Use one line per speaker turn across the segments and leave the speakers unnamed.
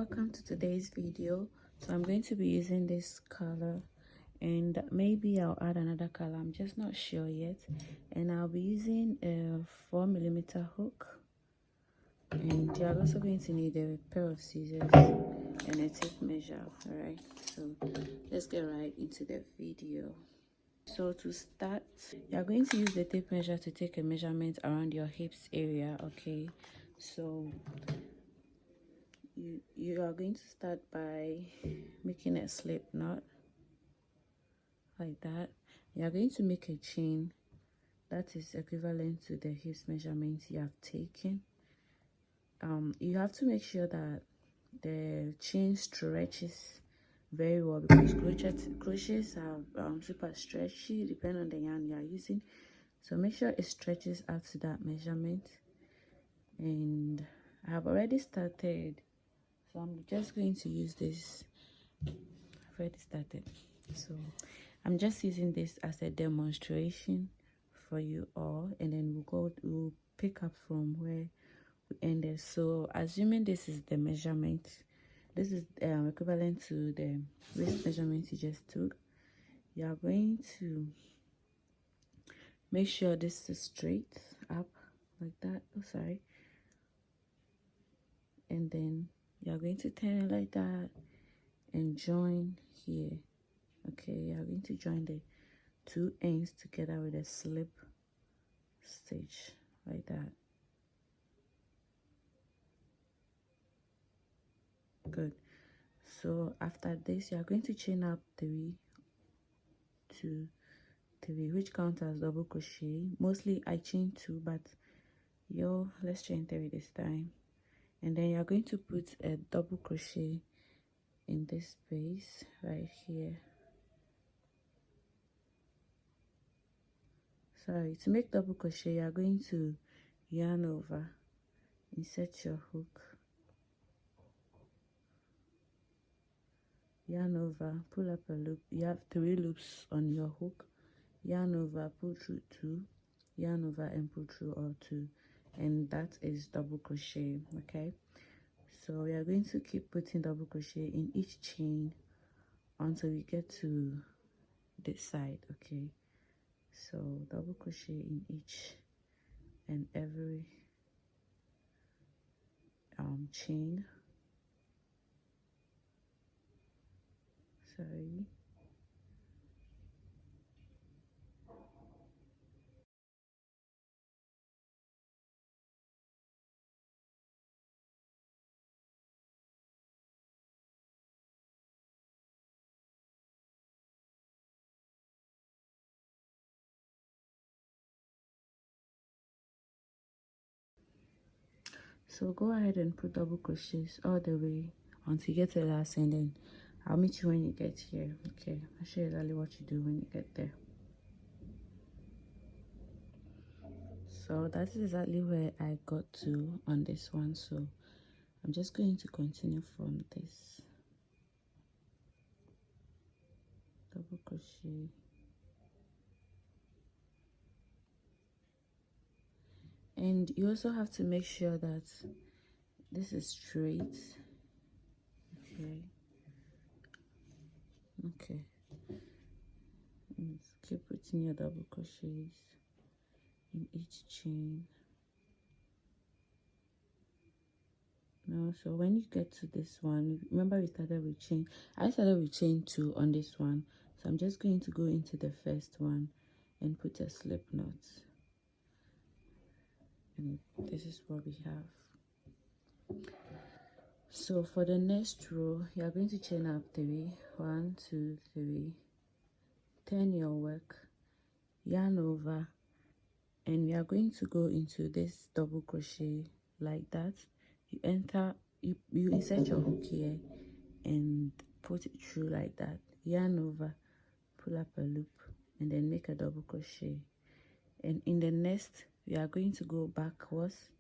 welcome to today's video. So I'm going to be using this color, and maybe I'll add another color, I'm just not sure yet. And I'll be using a 4mm hook, and you're also going to need a pair of scissors and a tape measure. All right, so let's get right into the video. So to start, you're going to use the tape measure to take a measurement around your hips area. Okay, so you are going to start by making a slip knot like that. You are going to make a chain that is equivalent to the hips measurement you have taken. You have to make sure that the chain stretches very well, because crochets are super stretchy depending on the yarn you are using. So make sure it stretches out to that measurement. And I have already started, so I'm just going to use this. I've already started, so I'm just using this as a demonstration for you all, and then we'll pick up from where we ended. So assuming this is the measurement, this is equivalent to the waist measurement you just took, you are going to make sure this is straight up like that. Oh, sorry. And then you're going to turn it like that and join here. Okay, you're going to join the two ends together with a slip stitch like that. Good. So after this, you're going to chain up 3, 2, 3, which counts as double crochet. Mostly I chain 2, but let's chain 3 this time. And then you're going to put a double crochet in this space right here. Sorry, to make double crochet, you are going to yarn over, insert your hook, yarn over, pull up a loop. You have 3 loops on your hook. Yarn over, pull through 2, yarn over and pull through all 2, and that is double crochet. Okay, so we are going to keep putting double crochet in each chain until we get to this side. Okay, so double crochet in each and every chain. Sorry. So go ahead and put double crochets all the way until you get to the last, and then I'll meet you when you get here. Okay, I'll show you exactly what you do when you get there. So that is exactly where I got to on this one, so I'm just going to continue from this double crochet, and you also have to make sure that this is straight. Okay, and keep putting your double crochets in each chain. Now, so when you get to this one, remember we started with chain. I started with chain 2 on this one, so I'm just going to go into the first one and put a slip knot, and this is what we have. So for the next row, you are going to chain up 3, 1, 2, 3, turn your work, yarn over, and we are going to go into this double crochet like that. You insert your hook here and put it through like that, yarn over, pull up a loop, and then make a double crochet. And in the next, we are going to go backwards,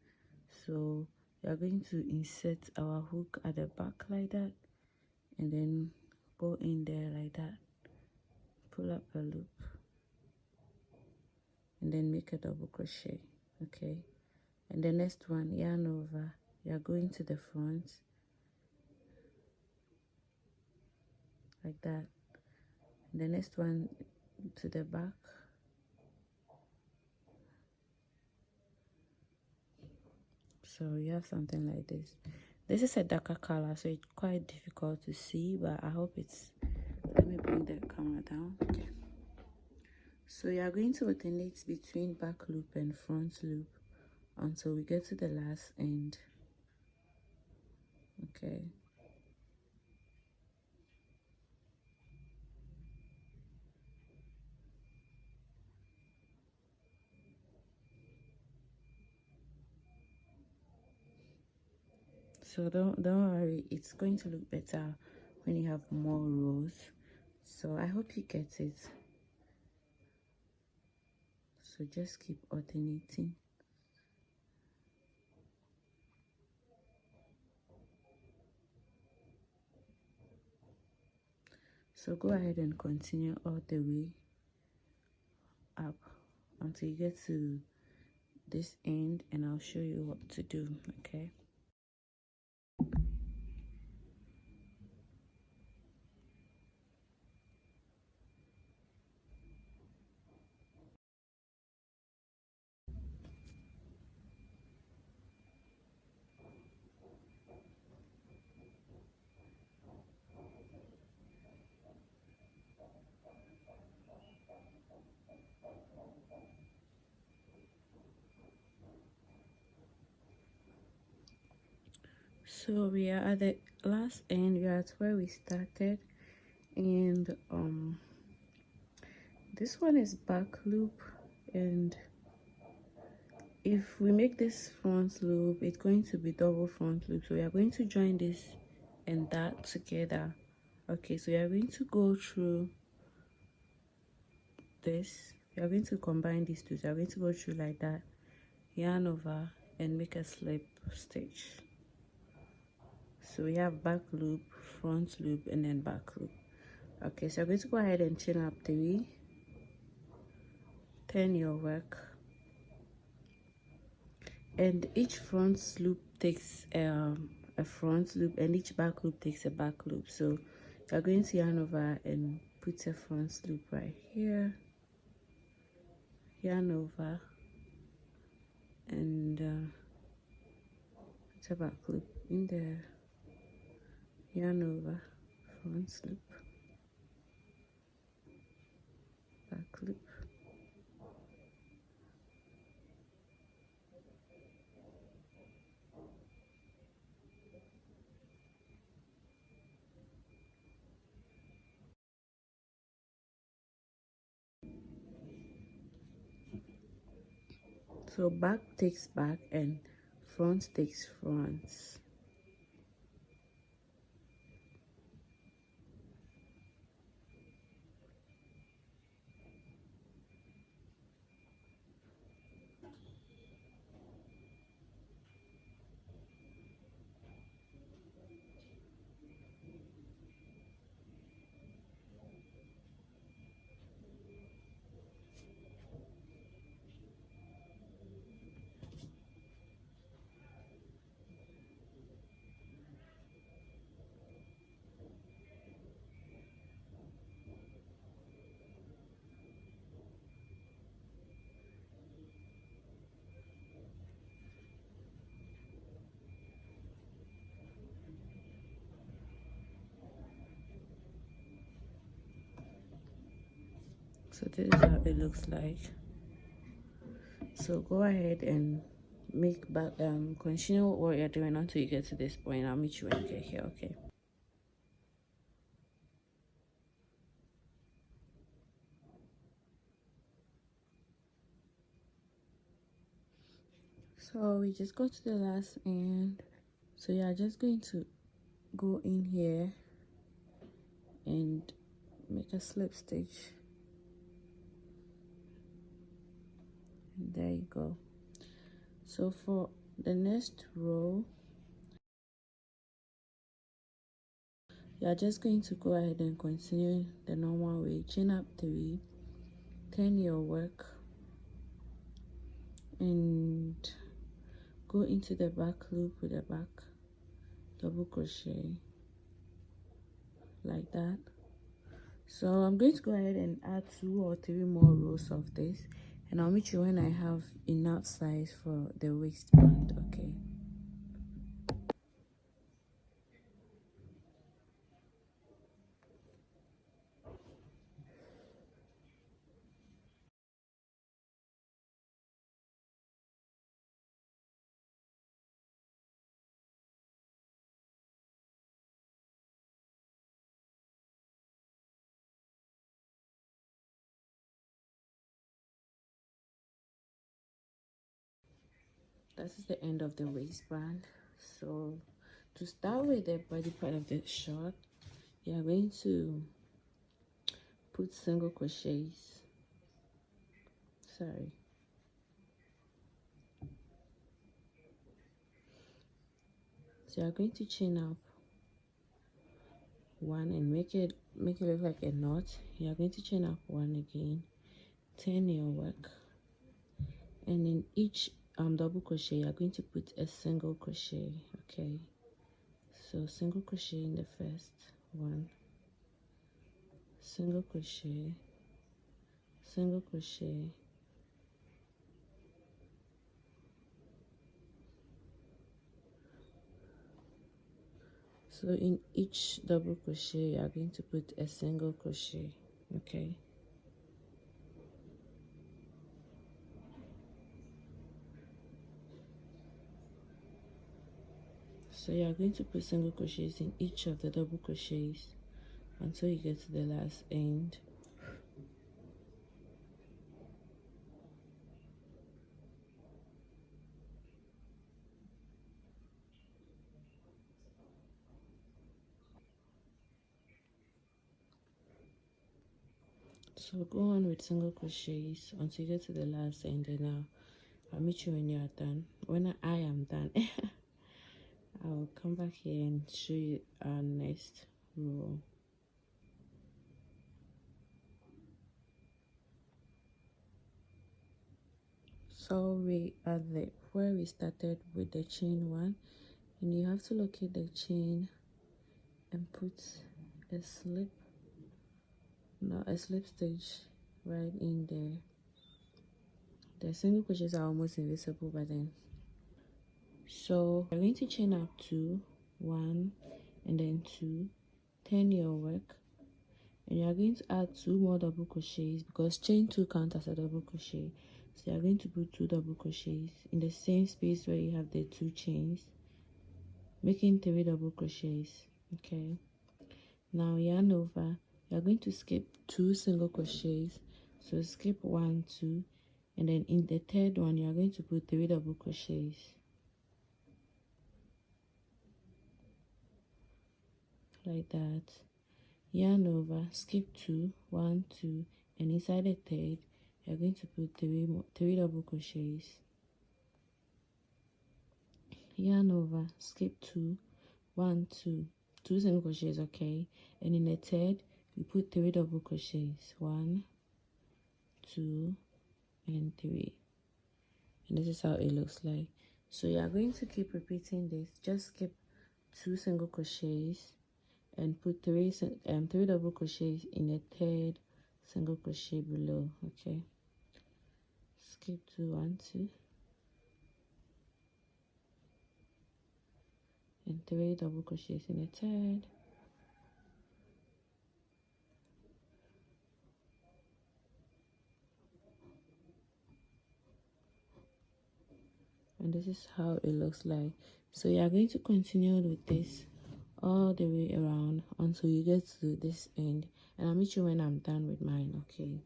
so we are going to insert our hook at the back like that, and then go in there like that, pull up a loop, and then make a double crochet. Okay, and the next one, yarn over, you are going to the front, like that. And the next one to the back. So you have something like this. This is a darker color, so it's quite difficult to see, but I hope it's, let me bring the camera down. Okay, so you are going to alternate between back loop and front loop until we get to the last end. Okay, so don't worry, it's going to look better when you have more rows. So I hope you get it. So just keep alternating. So go ahead and continue all the way up until you get to this end, and I'll show you what to do. Okay, so we are at the last end. We are at where we started, and this one is back loop, and if we make this front loop, it's going to be double front loop. So we are going to join this and that together. Okay, so we are going to go through this. We are going to combine these two. So we are going to go through like that, yarn over, and make a slip stitch. So we have back loop, front loop, and then back loop. Okay, so I'm going to go ahead and chain up 3, turn your work, and each front loop takes a front loop, and each back loop takes a back loop. So you're going to yarn over and put a front loop right here, yarn over, and put a back loop in there, yarn over, front loop, back loop. So back takes back and front takes front. So this is how it looks like. So go ahead and make back continue what you're doing until you get to this point. I'll meet you when you get here. Okay, so we just got to the last end. So you are just going to go in here and make a slip stitch, and there you go. So for the next row, you are just going to go ahead and continue the normal way, chain up 3, turn your work, and go into the back loop with a back double crochet like that, So I'm going to go ahead and add 2 or 3 more rows of this, and I'll meet you when I have enough size for the waistband. Okay. This is the end of the waistband. So to start with the body part of the short, you are going to put single crochets. Sorry. So you're going to chain up 1 and make it look like a knot. You're going to chain up 1 again, turn your work, and in each double crochet you're going to put a single crochet. Okay, so single crochet in the first one, single crochet, single crochet, so in each double crochet you are going to put a single crochet. Okay, so you are going to put single crochets in each of the double crochets until you get to the last end. So go on with single crochets until you get to the last end, and I'll meet you when you are done. When I am done, I'll come back here and show you our next row. So we are where we started with the chain 1, and you have to locate the chain and put a slip stitch right in there. The single crochets are almost invisible by then. So we're going to chain up 2, 1, and then 2, turn your work, and you are going to add 2 more double crochets because chain 2 counts as a double crochet. So you are going to put 2 double crochets in the same space where you have the 2 chains, making 3 double crochets. Okay, now yarn over. You are going to skip 2 single crochets, so skip 1, 2, and then in the third one you are going to put 3 double crochets like that. Yarn over, skip 2, 1, 2, and inside the third you're going to put 3 double crochets. Yarn over, skip 2, 1, 2, 2 single crochets. Okay, and in the third you put 3 double crochets, 1, 2, and 3, and this is how it looks like. So you are going to keep repeating this. Just skip 2 single crochets and put 3 double crochets in the third single crochet below. Okay, skip 2, 1, 2, and 3 double crochets in the third, and this is how it looks like. So you are going to continue with this all the way around until you get to this end, and I'll meet you when I'm done with mine. Okay,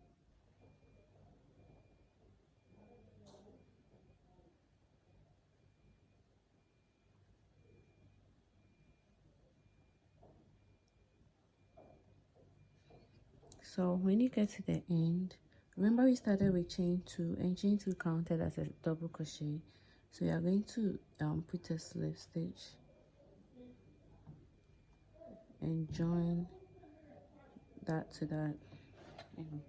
so when you get to the end, remember we started with chain 2, and chain 2 counted as a double crochet. So you are going to put a slip stitch and join that to that, and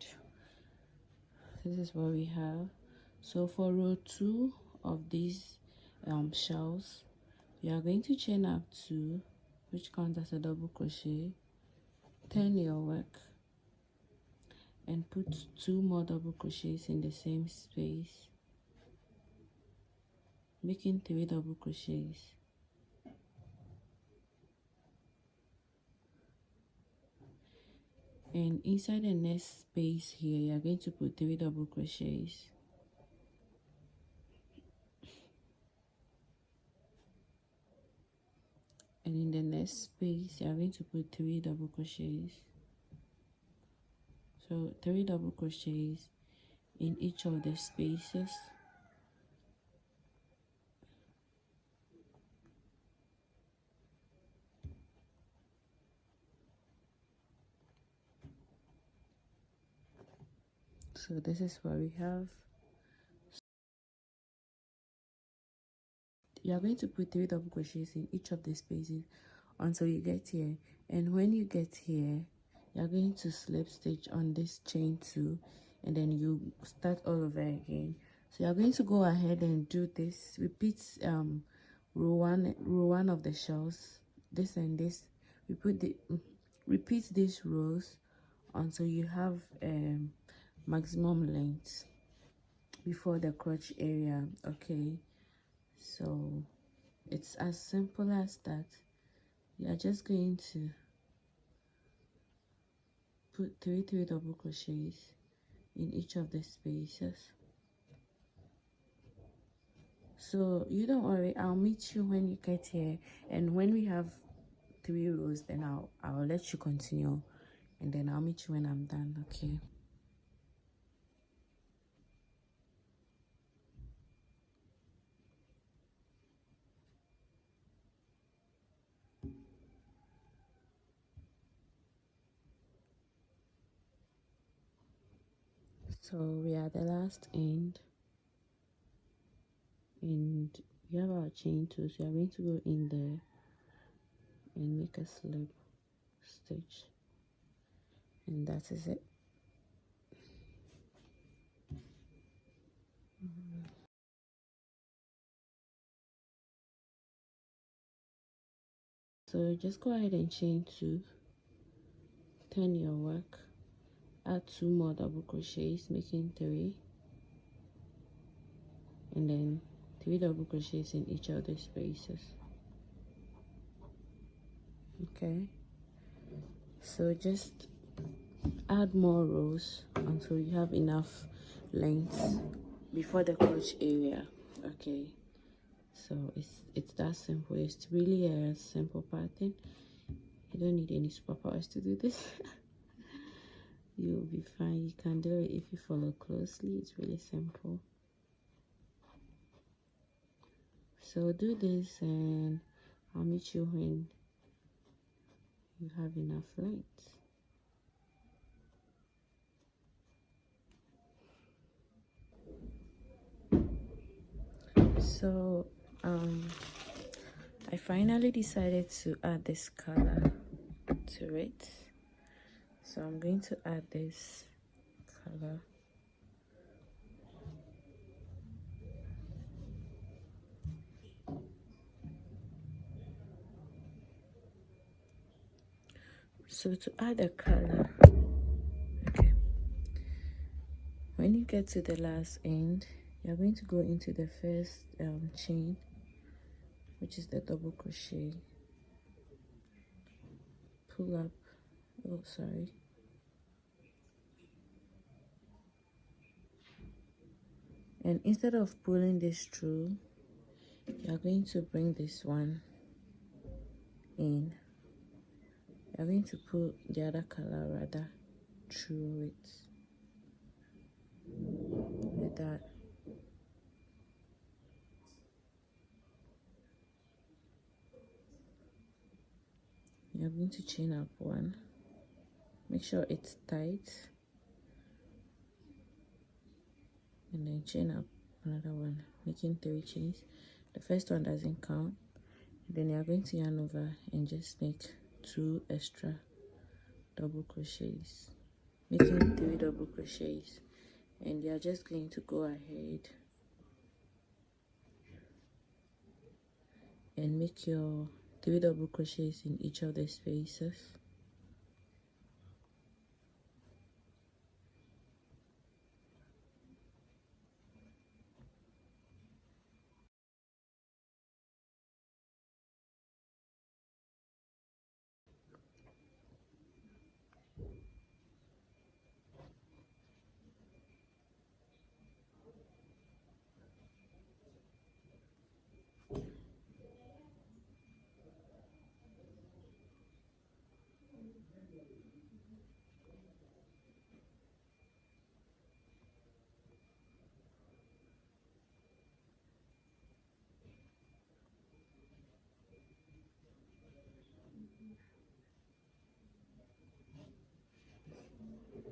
this is what we have. So for row 2 of these shells, you are going to chain up 2, which counts as a double crochet, turn your work, and put 2 more double crochets in the same space, making 3 double crochets. And inside the next space here, you're going to put 3 double crochets. And in the next space, you're going to put 3 double crochets. So 3 double crochets in each of the spaces. So this is what we have. You are going to put 3 double crochets in each of the spaces until you get here. And when you get here, you are going to slip stitch on this chain 2, and then you start all over again. So you are going to go ahead and do this. Repeat row 1 of the shells, this and this. Repeat these rows until you have maximum length before the crotch area. Okay, so it's as simple as that. You are just going to put 3 double crochets in each of the spaces. So you don't worry, I'll meet you when you get here, and when we have 3 rows, then I'll let you continue, and then I'll meet you when I'm done. Okay. So we are the last end, and we have our chain 2, so we are going to go in there and make a slip stitch, and that is it. So just go ahead and chain 2, turn your work, add 2 more double crochets, making 3, and then 3 double crochets in each of the spaces. Okay, so just add more rows until you have enough length before the crotch area. Okay, so it's that simple. It's really a simple pattern. You don't need any superpowers to do this. You'll be fine. You can do it if you follow closely. It's really simple. So do this, and I'll meet you when you have enough length. So I finally decided to add this color to it. So I'm going to add this color. So to add a color, okay, when you get to the last end, you're going to go into the first chain, which is the double crochet, pull up, oh sorry, and instead of pulling this through, you're going to bring this one in. You're going to put the other color rather through it, like that. You're going to chain up 1, make sure it's tight, and then chain up another 1, making 3 chains. The first one doesn't count. Then you're going to yarn over and just make 2 extra double crochets, making 3 double crochets, and you're just going to go ahead and make your 3 double crochets in each of the spaces.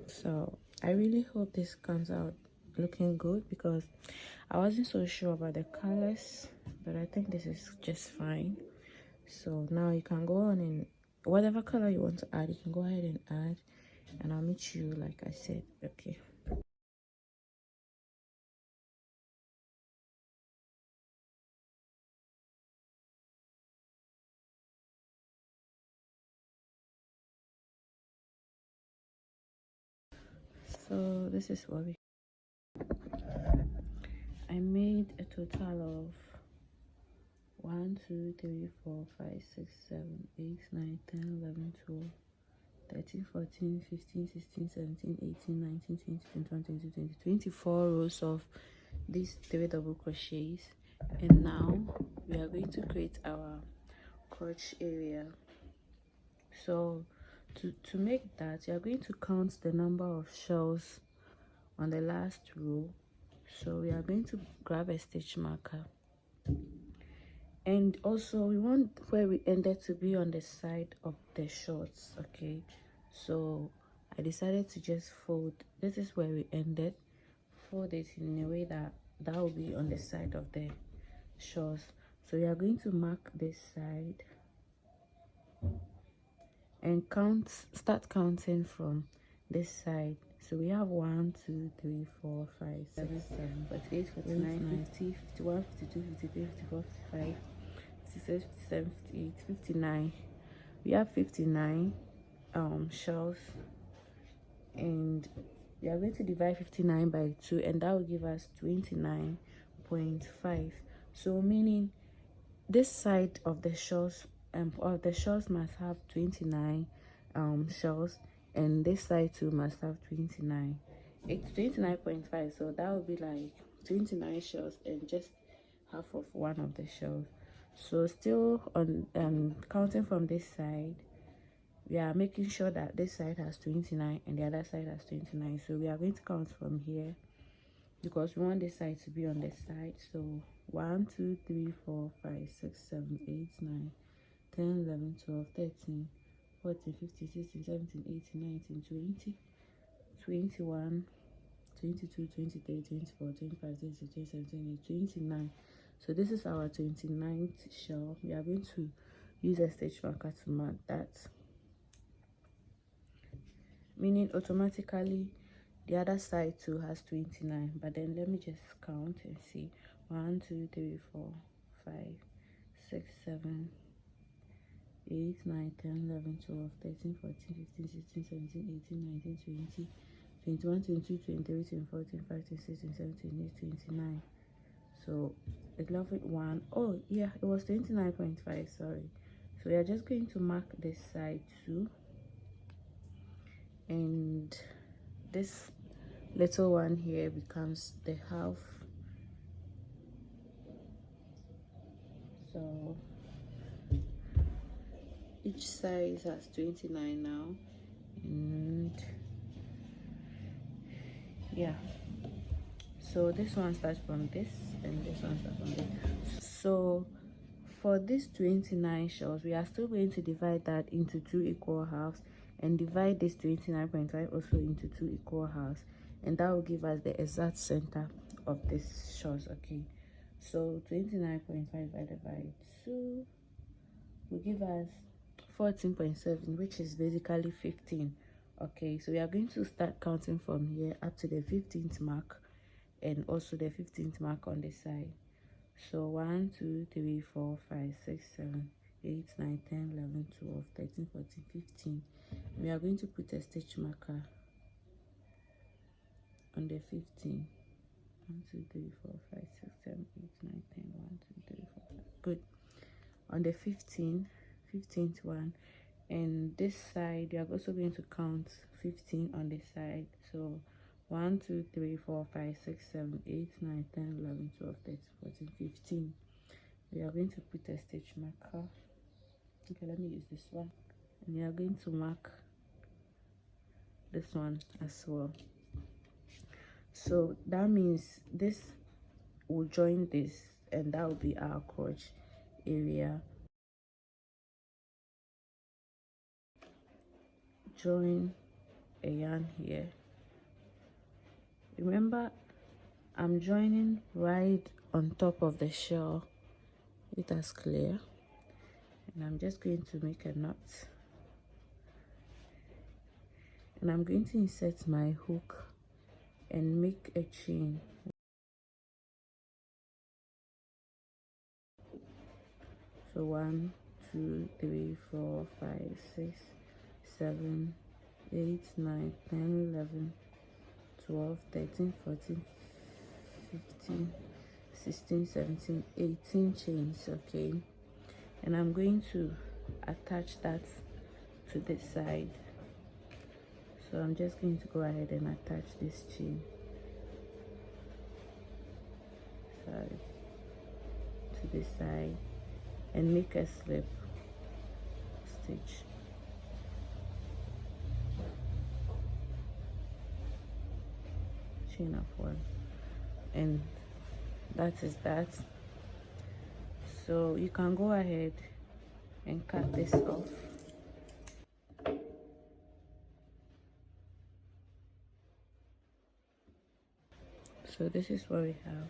So I really hope this comes out looking good, because I wasn't so sure about the colors, but I think this is just fine. So now you can go on and whatever color you want to add, you can go ahead and add, and I'll meet you like I said. Okay. So this is what I made a total of 1 2 3 4 5 6 7 8 9 10 11 12 13 14 15 16 17 18 19 20 21 22 20 24 rows of these 3 double crochets. And now we are going to create our crotch area. So to make that, you are going to count the number of shells on the last row. So we are going to grab a stitch marker, and also we want where we ended to be on the side of the shorts. Okay, so I decided to just fold. This is where we ended. Fold it in a way that will be on the side of the shorts. So we are going to mark this side and start counting from this side. So we have 1 2 3 4 5 6 7 48 49 50 51 52 53 54 55 56 57 58 59. We have 59 shells, and we are going to divide 59 by 2, and that will give us 29.5. So meaning this side of the shells must have 29 shells, and this side too must have 29. It's 29.5, so that would be like 29 shells and just half of one of the shells. So still on counting from this side, we are making sure that this side has 29 and the other side has 29. So we are going to count from here, because we want this side to be on this side. So 1 2 3 4 5 6 7 8 9 10 11 12 13 14 15 16 17 18 19 20 21 22 23 24 25 26 27 28 29. So this is our 29th shell. We are going to use a stitch marker to mark that, meaning automatically the other side too has 29. But then let me just count and see. 1 2 3 4 5 6 7 8 9 10 11 12 13 14 15 16 17 18 19 20 21 22 23 24 25 26 27 28 29. So 11 oh yeah, it was 29.5, sorry. So we are just going to mark this side too, and this little one here becomes the half. So each side has 29 now, and yeah, so this one starts from this and this one starts from this. So for these 29 shells, we are still going to divide that into 2 equal halves, and divide this 29.5 also into 2 equal halves, and that will give us the exact center of this shells. Okay, so 29.5 divided by 2 will give us 14.7, which is basically 15. Okay, so we are going to start counting from here up to the 15th mark, and also the 15th mark on this side. So 1 2 3 4 5 6 7 8 9 10 11 12 13 14 15. We are going to put a stitch marker on the 15. 1 2 3 4 5 6 7 8 9 10 1 2 3 4 5. Good. On the 15th one, and this side you are also going to count 15 on this side. So 1 2 3 4 5 6 7 8 9 10 11 12 13 14 15. We are going to put a stitch marker. Okay, let me use this one, and we are going to mark this one as well. So that means this will join this, and that will be our crotch area. Join a yarn here. Remember, I'm joining right on top of the shell, it as clear, and I'm just going to make a knot, and I'm going to insert my hook and make a chain. So 1, 2, 3, 4, 5, 6, 7, 8, 9, 10, 11, 12, 13, 14, 15, 16, 17, 18 chains. Okay, and I'm going to attach that to the side. So I'm just going to go ahead and attach this chain to the side and make a slip stitch. Chain of 1, and that is that. So you can go ahead and cut this off. So this is what we have.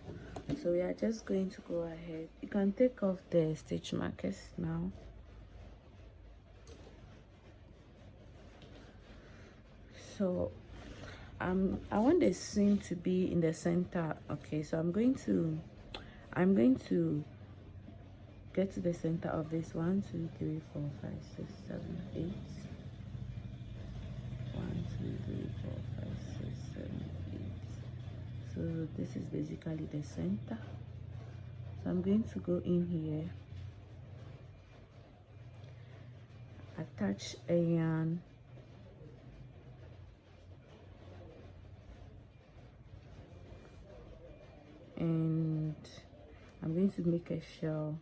So we are just going to go ahead. You can take off the stitch markers now. So I want the seam to be in the center. Okay, so I'm going to get to the center of this. 1, 2, 3, 4, 5, 6, 7, 8. 1, 2, 3, 4, 5, 6, 7, 8. So this is basically the center. So I'm going to go in here, attach a yarn, and I'm going to make a shell.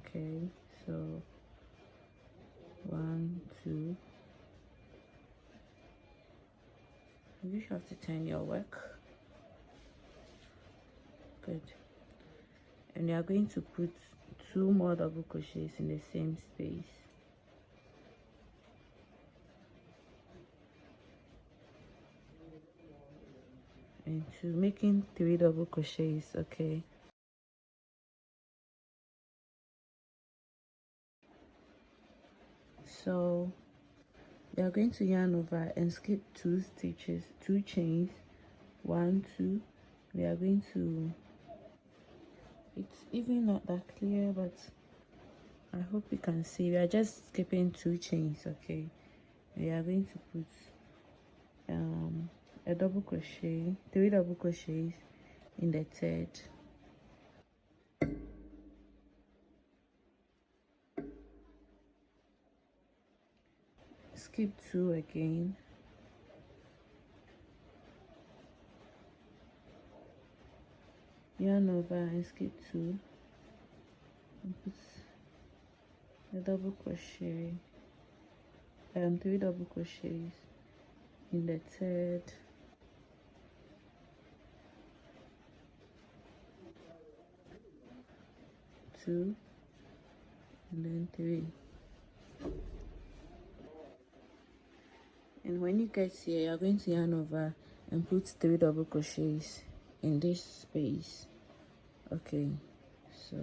Okay, so 1, 2. You have to turn your work. Good. And you are going to put 2 more double crochets in the same space. And making 3 double crochets. Okay. So we are going to yarn over and skip 2 stitches, 2 chains. 1, 2. We are going to, it's even not that clear, but I hope you can see. We are just skipping 2 chains. Okay, we are going to put a double crochet, 3 double crochets in the third. Skip 2 again. Yarn over and skip 2 and put a double crochet, 3 double crochets in the third. Two and then 3. And when you get here, you're going to yarn over and put 3 double crochets in this space. Okay, so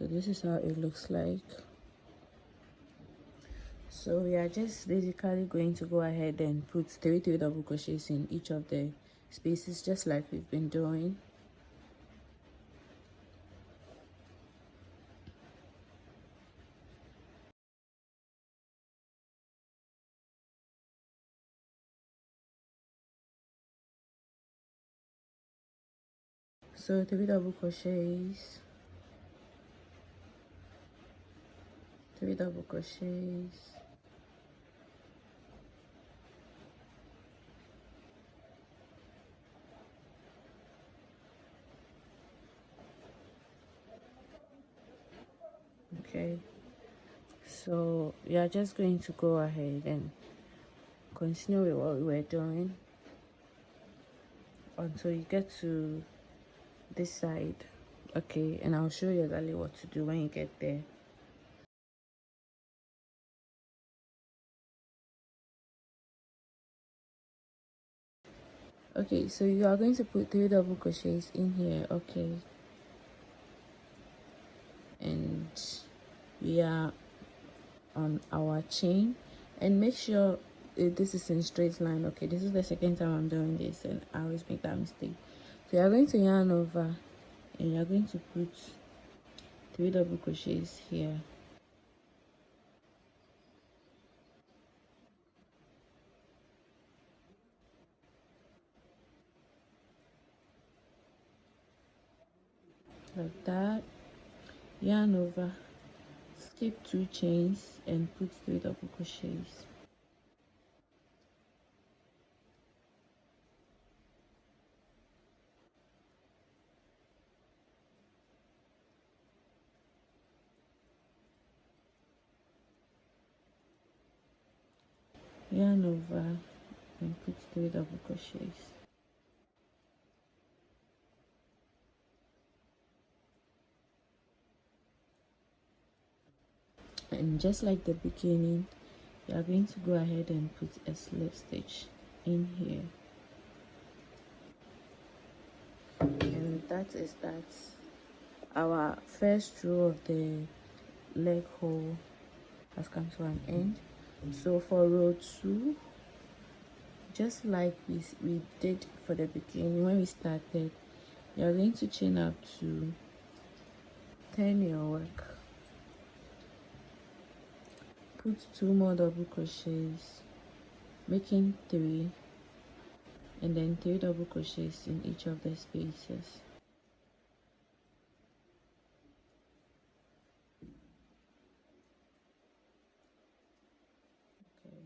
this is how it looks like. So we are just basically going to go ahead and put 3 double crochets in each of the spaces, just like we've been doing. So 3 double crochets, 3 double crochets, okay. So we are just going to go ahead and continue with what we were doing. until you get to this side. Okay, and I'll show you exactly what to do when you get there. Okay, so you are going to put 3 double crochets in here. Okay, and we are on our chain, and make sure this is in straight line. Okay, this is the second time I'm doing this and I always make that mistake. So you're going to yarn over and you're going to put 3 double crochets here. Like that. Yarn over, skip 2 chains and put 3 double crochets. Yarn over and put 3 double crochets. And just like the beginning, you are going to go ahead and put a slip stitch in here. And that is that. Our first row of the leg hole has come to an end. So for row 2, just like we did for the beginning when we started, you're going to chain up to turn your work, put 2 more double crochets, making 3, and then 3 double crochets in each of the spaces. Okay.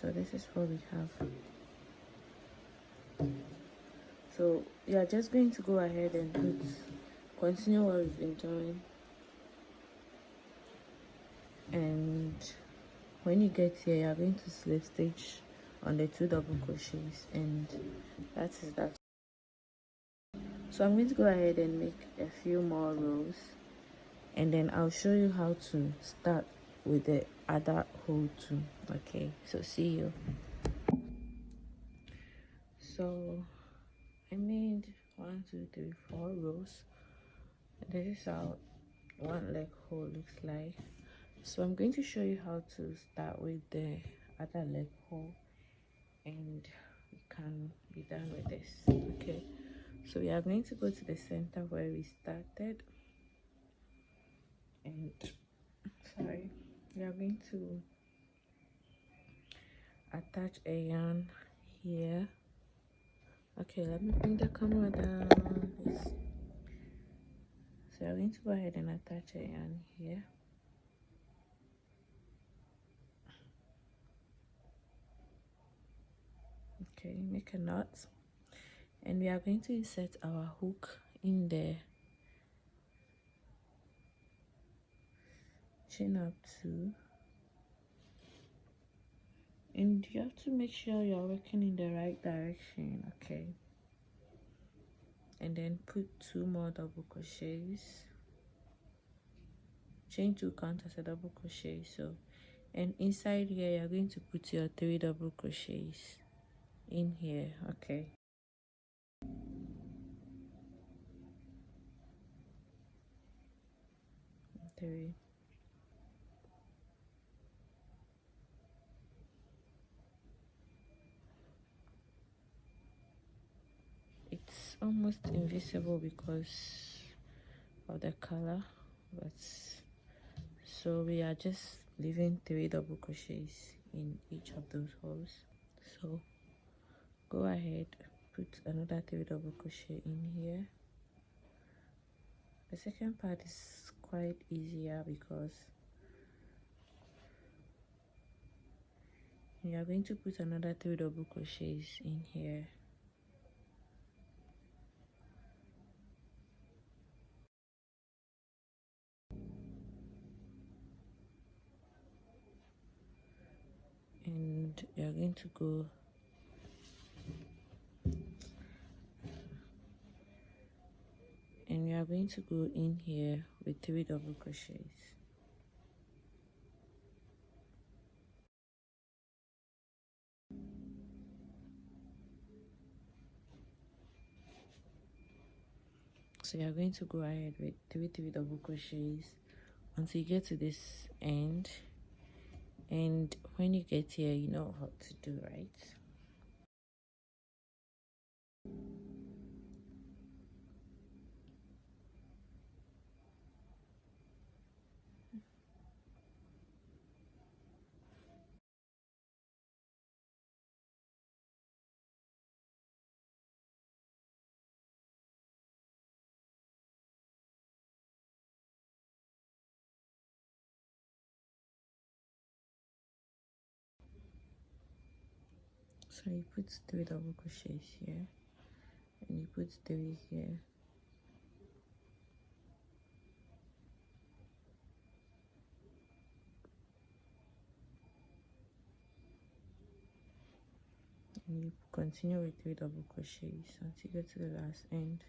So this is what we have. So you are just going to go ahead and continue what we've been doing, and when you get here, you are going to slip stitch on the 2 double crochets, and that is that. So I'm going to go ahead and make a few more rows, and then I'll show you how to start with the other hole too. Okay, so see you. So I made 1, 2, 3, 4 rows. This is how one leg hole looks like. So I'm going to show you how to start with the other leg hole, and we can be done with this. Okay, so we are going to go to the center where we started, and sorry, we are going to attach a yarn here. Okay, let me bring the camera down, please. So I'm going to go ahead and attach a yarn here. Okay, make a knot, and we are going to insert our hook in there, chain up 2, and you have to make sure you're working in the right direction. Okay, and then put 2 more double crochets, chain 2, count as a double crochet. So, and inside here you're going to put your 3 double crochets in here. Okay, 3, it's almost invisible because of the color, but so we are just leaving 3 double crochets in each of those holes. So go ahead, put another 3 double crochet in here. The second part is quite easier because you are going to put another 3 double crochets in here. And you are going to go in here with 3 double crochets. So you are going to go ahead with 3 double crochets until you get to this end, and when you get here, you know what to do, right? So you put 3 double crochets here, and you put 3 here. And you continue with 3 double crochets until you get to the last end.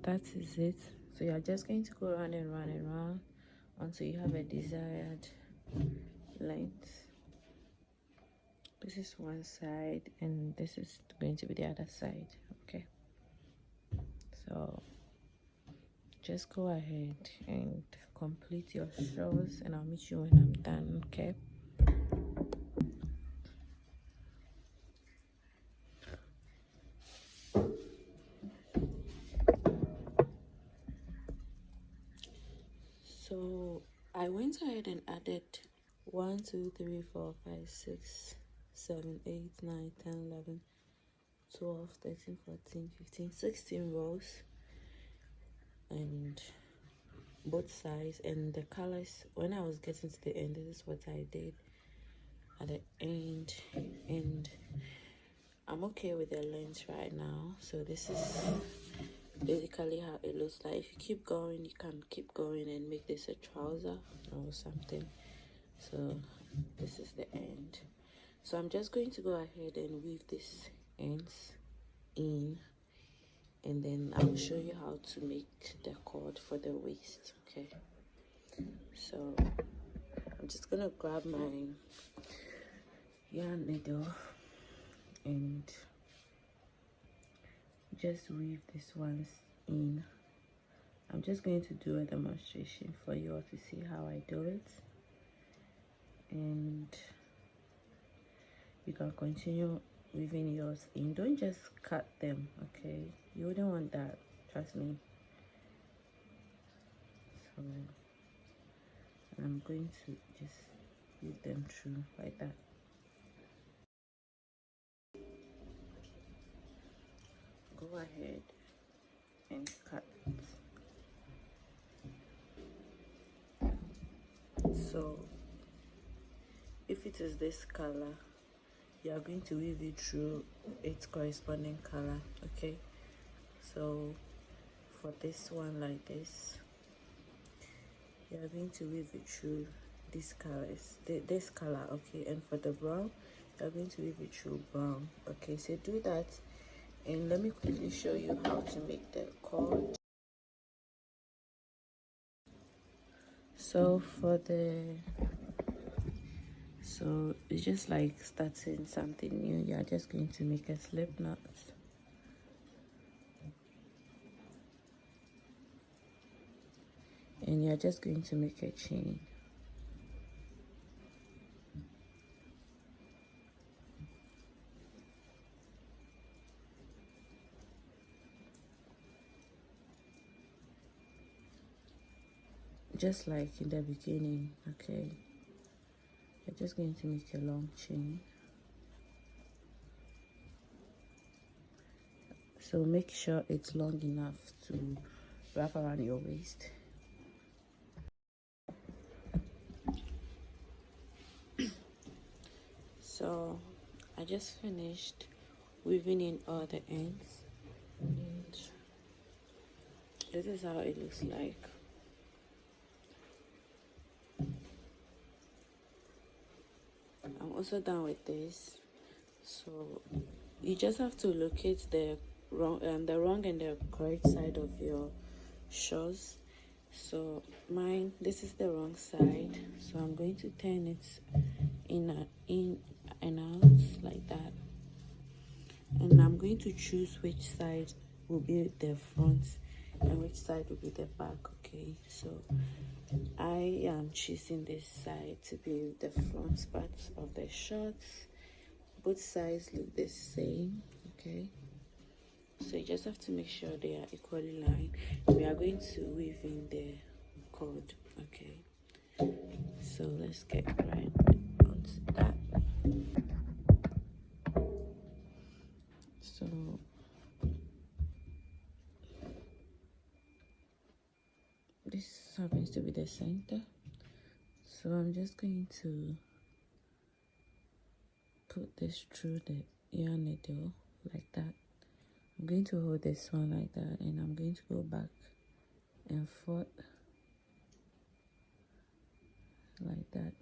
That is it. So you are just going to go round and round and round until you have a desired length. This is one side and this is going to be the other side. Okay, so just go ahead and complete your shawls, and I'll meet you when I'm done. Okay. So I went ahead and added 1 2 3 4 5 6 7 8 9 10 11 12 13 14 15 16 rows, and both sides, and the colors. When I was getting to the end, this is what I did at the end, and I'm okay with the length right now. So this is basically how it looks like. If you keep going, you can keep going and make this a trouser or something. So this is the end. So I'm just going to go ahead and weave these ends in, and then I'll show you how to make the cord for the waist. Okay, so I'm just gonna grab my yarn needle and just weave this ones in. I'm just going to do a demonstration for you all to see how I do it, and you can continue weaving yours in. Don't just cut them, okay? You wouldn't want that, trust me. So I'm going to just weave them through like that. Go ahead and cut. So if it is this color, you are going to weave it through its corresponding color. Okay, so for this one like this, you are going to weave it through this color. Okay, and for the brown, you are going to weave it through brown. Okay, so do that, and let me quickly show you how to make the cord. So it's just like starting something new. You're just going to make a slip knot, and you're just going to make a chain. Just like in the beginning. Okay, you're just going to make a long chain. So make sure it's long enough to wrap around your waist. So I just finished weaving in all the ends, and this is how it looks like. I'm also done with this. So you just have to locate the wrong and the correct side of your shawls. So this is the wrong side, so I'm going to turn it in and out like that, and I'm going to choose which side will be the front and which side will be the back. Okay, so I am choosing this side to be the front part of the shorts. Both sides look the same. Okay, so you just have to make sure they are equally lined. We are going to weave in the cord. Okay, so let's get right onto that. So this happens to be the center, so I'm just going to put this through the yarn needle like that. I'm going to hold this one like that, and I'm going to go back and forth like that.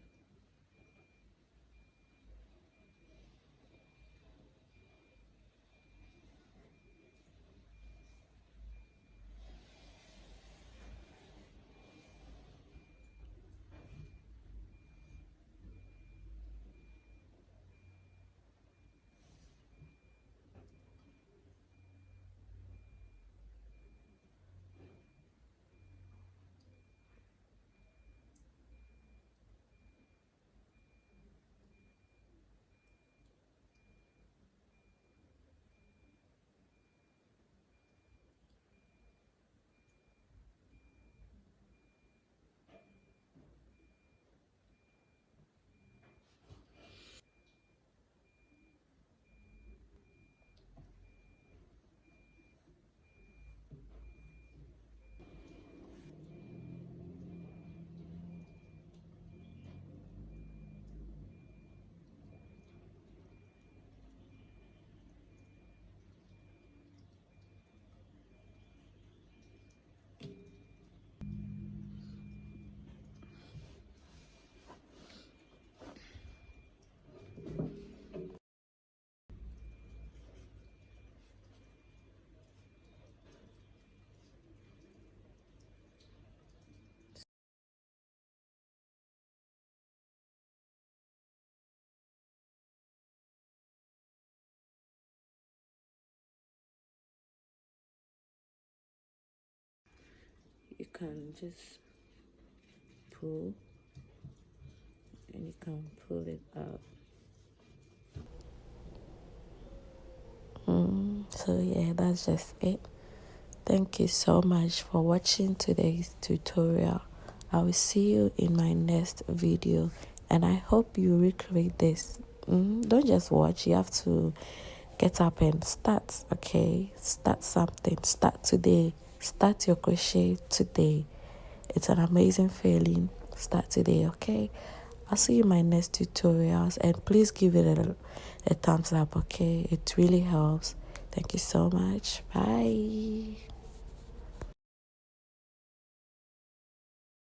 You can just pull, and you can pull it out. So yeah, that's just it. Thank you so much for watching today's tutorial. I will see you in my next video, and I hope you recreate this. Don't just watch, you have to get up and start. Okay, start something. Start today. Start your crochet today. It's an amazing feeling. Start today. Okay, I'll see you in my next tutorials, and please give it a thumbs up. Okay, it really helps. Thank you so much. Bye.